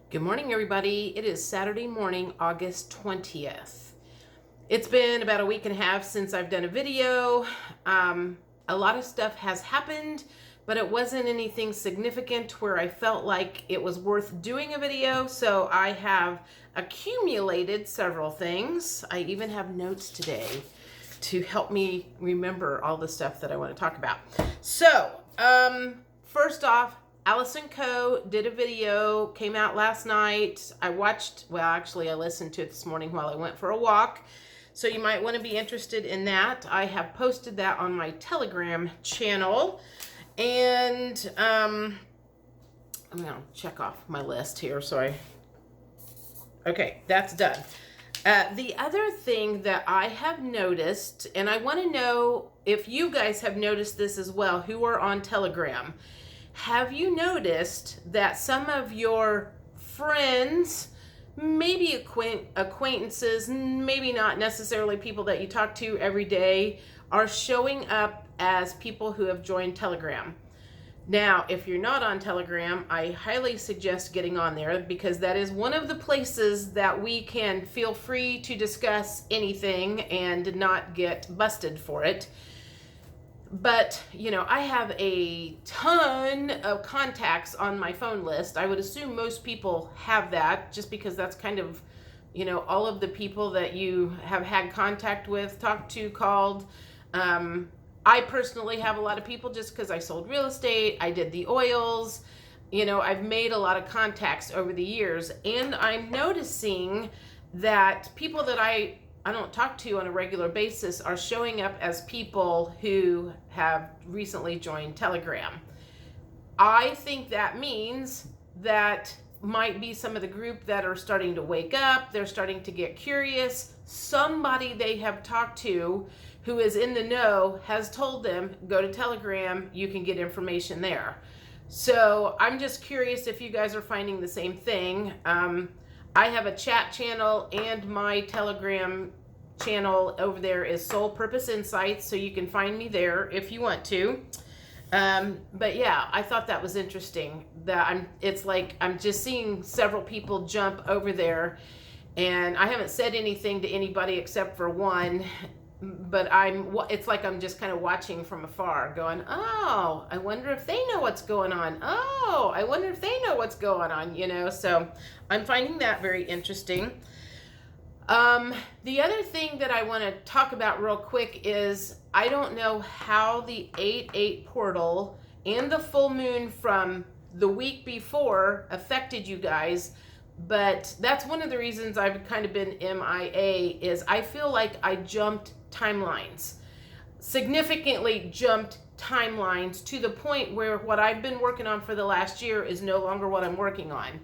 Good morning, everybody. It is Saturday morning, August 20th. It's been about a week and a half since I've done a video. A lot of stuff has happened, but it wasn't anything significant where I felt like it was worth doing a video. So I have accumulated several things. I even have notes today to help me remember all the stuff that I want to talk about. So, first off, Allison Coe did a video, came out last night. I listened to it this morning while I went for a walk. So you might want to be interested in that. I have posted that on my Telegram channel. And I'm going to check off my list here. Okay, that's done. The other thing that I have noticed, and I want to know if you guys have noticed this as well, who are on Telegram. Have you noticed that some of your friends, maybe acquaintances, maybe not necessarily people that you talk to every day, are showing up as people who have joined Telegram? Now, if you're not on Telegram, I highly suggest getting on there because that is one of the places that we can feel free to discuss anything and not get busted for it. But, I have a ton of contacts on my phone list. I would assume most people have that just because that's kind of, all of the people that you have had contact with, talked to, called. I personally have a lot of people just because I sold real estate. I did the oils. I've made a lot of contacts over the years. And I'm noticing that people that I don't talk to on a regular basis are showing up as people who have recently joined Telegram. I think that means that might be some of the group that are starting to wake up. They're starting to get curious. Somebody they have talked to who is in the know has told them, go to Telegram, you can get information there. So I'm just curious if you guys are finding the same thing. I have a chat channel, and my Telegram channel over there is Soul Purpose Insights, so you can find me there if you want to. But yeah, I thought that was interesting that it's like I'm just seeing several people jump over there, and I haven't said anything to anybody except for one, but it's like I'm just kind of watching from afar going, oh, I wonder if they know what's going on. Oh, I wonder if they know what's going on, so I'm finding that very interesting. The other thing that I want to talk about real quick is I don't know how the 8/8 portal and the full moon from the week before affected you guys, but that's one of the reasons I've kind of been MIA is I feel like I jumped timelines, significantly jumped timelines to the point where what I've been working on for the last year is no longer what I'm working on.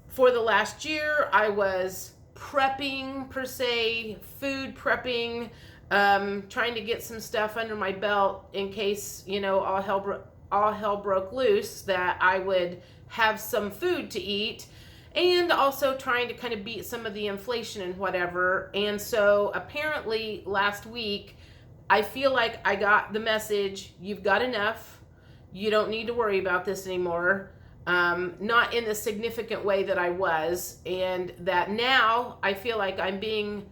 For the last year, I was prepping per se, food prepping, trying to get some stuff under my belt in case, all hell broke loose, that I would have some food to eat, and also trying to kind of beat some of the inflation and whatever. And so apparently last week, I feel like I got the message, you've got enough, you don't need to worry about this anymore. Not in the significant way that I was, and that now I feel like I'm being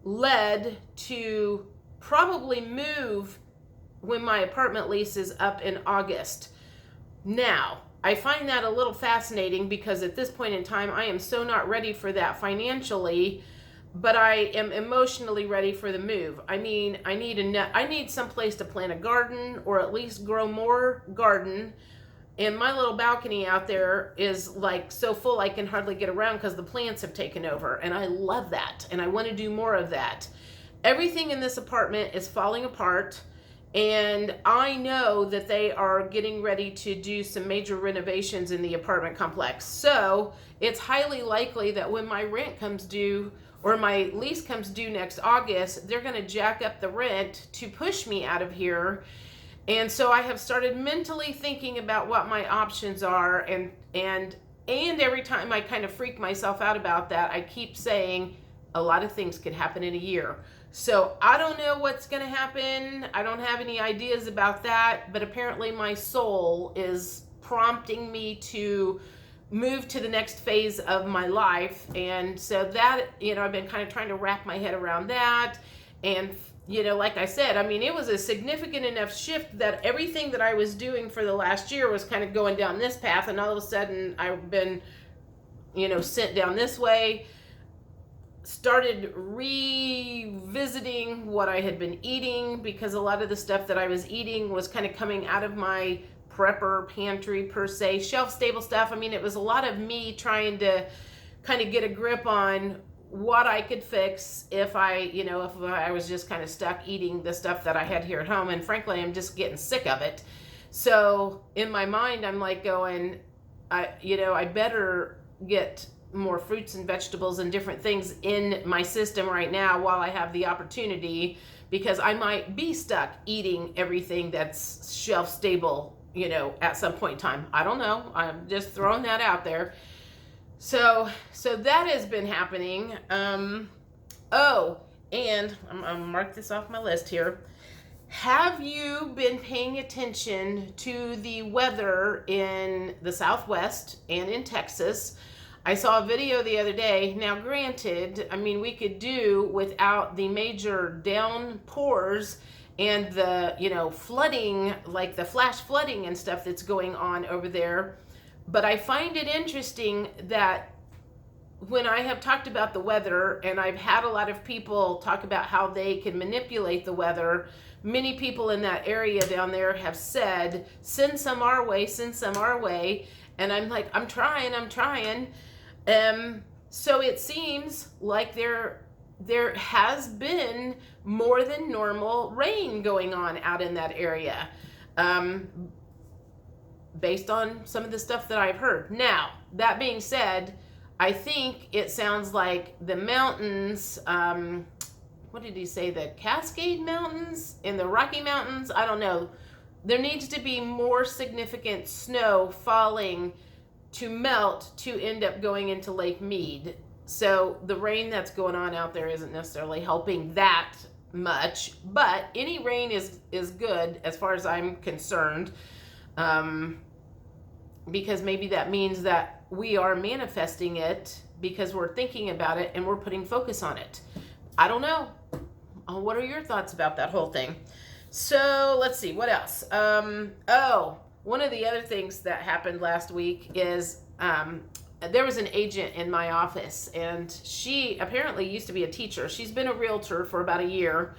led to probably move when my apartment lease is up in August. Now, I find that a little fascinating because at this point in time, I am so not ready for that financially, but I am emotionally ready for the move. I mean, I need some place to plant a garden or at least grow more garden. And my little balcony out there is like so full I can hardly get around because the plants have taken over. And I love that. And I want to do more of that. Everything in this apartment is falling apart. And I know that they are getting ready to do some major renovations in the apartment complex. So it's highly likely that when my rent comes due or my lease comes due next August, they're going to jack up the rent to push me out of here. And so I have started mentally thinking about what my options are, and every time I kind of freak myself out about that, I keep saying a lot of things could happen in a year. So I don't know what's going to happen. I don't have any ideas about that, but apparently my soul is prompting me to move to the next phase of my life. And so that, I've been kind of trying to wrap my head around that. And, like I said, I mean, it was a significant enough shift that everything that I was doing for the last year was kind of going down this path. And all of a sudden I've been, sent down this way, started revisiting what I had been eating, because a lot of the stuff that I was eating was kind of coming out of my prepper pantry per se, shelf stable stuff. I mean, it was a lot of me trying to kind of get a grip on what I could fix if I was just kind of stuck eating the stuff that I had here at home. And frankly, I'm just getting sick of it. So in my mind, I'm like going, I better get more fruits and vegetables and different things in my system right now while I have the opportunity, because I might be stuck eating everything that's shelf stable, at some point in time. I don't know. I'm just throwing that out there. So that has been happening. And I'm gonna mark this off my list here. Have you been paying attention to the weather in the Southwest and in Texas? I saw a video the other day. Now, granted, I mean, we could do without the major downpours and the, flooding, like the flash flooding and stuff that's going on over there. But I find it interesting that when I have talked about the weather, and I've had a lot of people talk about how they can manipulate the weather, many people in that area down there have said, send some our way, send some our way. And I'm like, I'm trying. So it seems like there has been more than normal rain going on out in that area, based on some of the stuff that I've heard. Now, that being said, I think it sounds like the mountains, what did he say, the Cascade Mountains and the Rocky Mountains? I don't know. There needs to be more significant snow falling to melt to end up going into Lake Mead. So the rain that's going on out there isn't necessarily helping that much, but any rain is good as far as I'm concerned, because maybe that means that we are manifesting it because we're thinking about it and we're putting focus on it. I don't know. What are your thoughts about that whole thing? So let's see, what else? One of the other things that happened last week is there was an agent in my office, and she apparently used to be a teacher. She's been a realtor for about a year.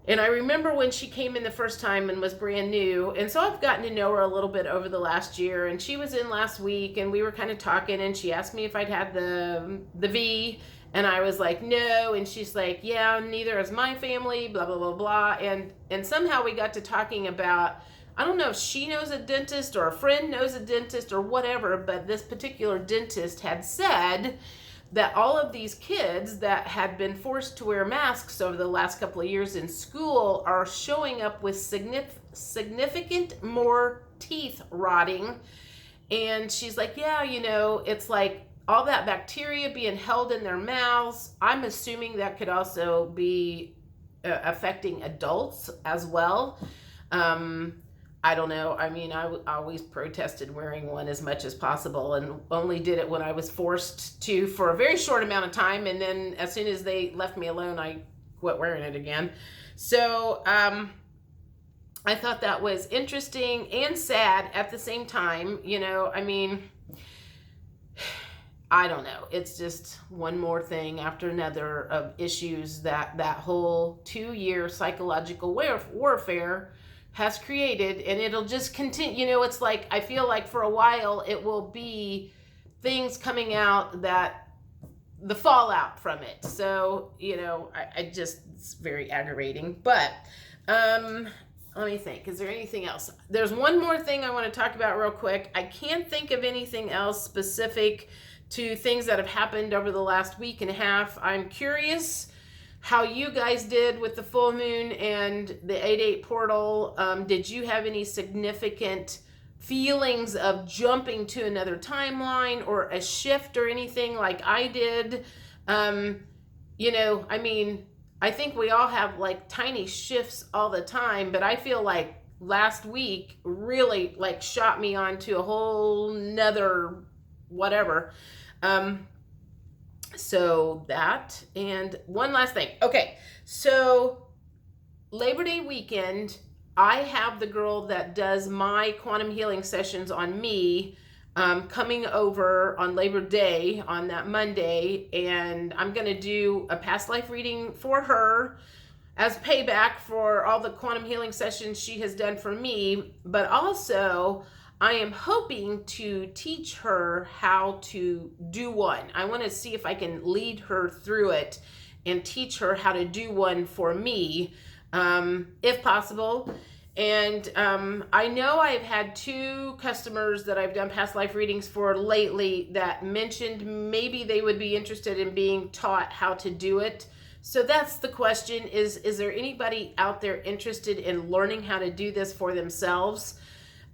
And I remember when she came in the first time and was brand new. And so I've gotten to know her a little bit over the last year. And she was in last week, and we were kind of talking, and she asked me if I'd had the V. And I was like, no. And she's like, yeah, neither is my family, blah, blah, blah, blah. And somehow we got to talking about, I don't know if she knows a dentist or a friend knows a dentist or whatever, but this particular dentist had said that all of these kids that had been forced to wear masks over the last couple of years in school are showing up with significant more teeth rotting. And she's like, yeah, it's like all that bacteria being held in their mouths. I'm assuming that could also be affecting adults as well. I don't know. I mean, I always protested wearing one as much as possible, and only did it when I was forced to for a very short amount of time. And then as soon as they left me alone, I quit wearing it again. So I thought that was interesting and sad at the same time. I mean, I don't know. It's just one more thing after another of issues that whole 2-year psychological warfare has created, and it'll just continue. It's like, I feel like for a while it will be things coming out that the fallout from it. So, I just, it's very aggravating. But let me think, is there anything else? There's one more thing I want to talk about real quick. I can't think of anything else specific to things that have happened over the last week and a half. I'm curious how you guys did with the full moon and the 8/8 portal. Did you have any significant feelings of jumping to another timeline or a shift or anything like I did? I mean, I think we all have like tiny shifts all the time, but I feel like last week really like shot me onto a whole nother whatever. So that, and one last thing. Okay, so Labor Day weekend, I have the girl that does my quantum healing sessions on me coming over on Labor Day on that Monday, and I'm going to do a past life reading for her as payback for all the quantum healing sessions she has done for me. But also, I am hoping to teach her how to do one. I want to see if I can lead her through it and teach her how to do one for me, if possible. And I know I've had 2 customers that I've done past life readings for lately that mentioned maybe they would be interested in being taught how to do it. So that's the question, is there anybody out there interested in learning how to do this for themselves?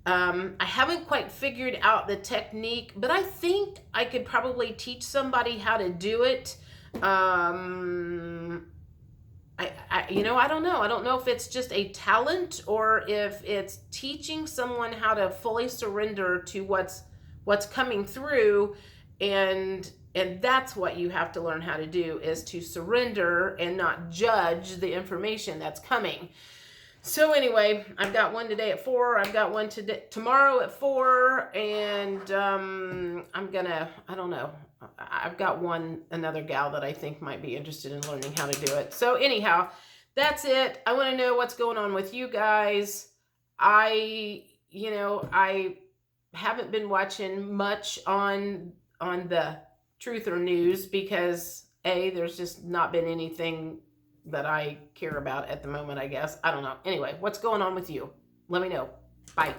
I haven't quite figured out the technique, but I think I could probably teach somebody how to do it. I don't know. I don't know if it's just a talent or if it's teaching someone how to fully surrender to what's coming through, and that's what you have to learn how to do, is to surrender and not judge the information that's coming. So anyway, I've got one today at 4. I've got one tomorrow at 4, and I don't know. I've got another gal that I think might be interested in learning how to do it. So anyhow, that's it. I want to know what's going on with you guys. I haven't been watching much on the Truth or News because there's just not been anything that I care about at the moment, I guess. I don't know. Anyway, what's going on with you? Let me know. Bye.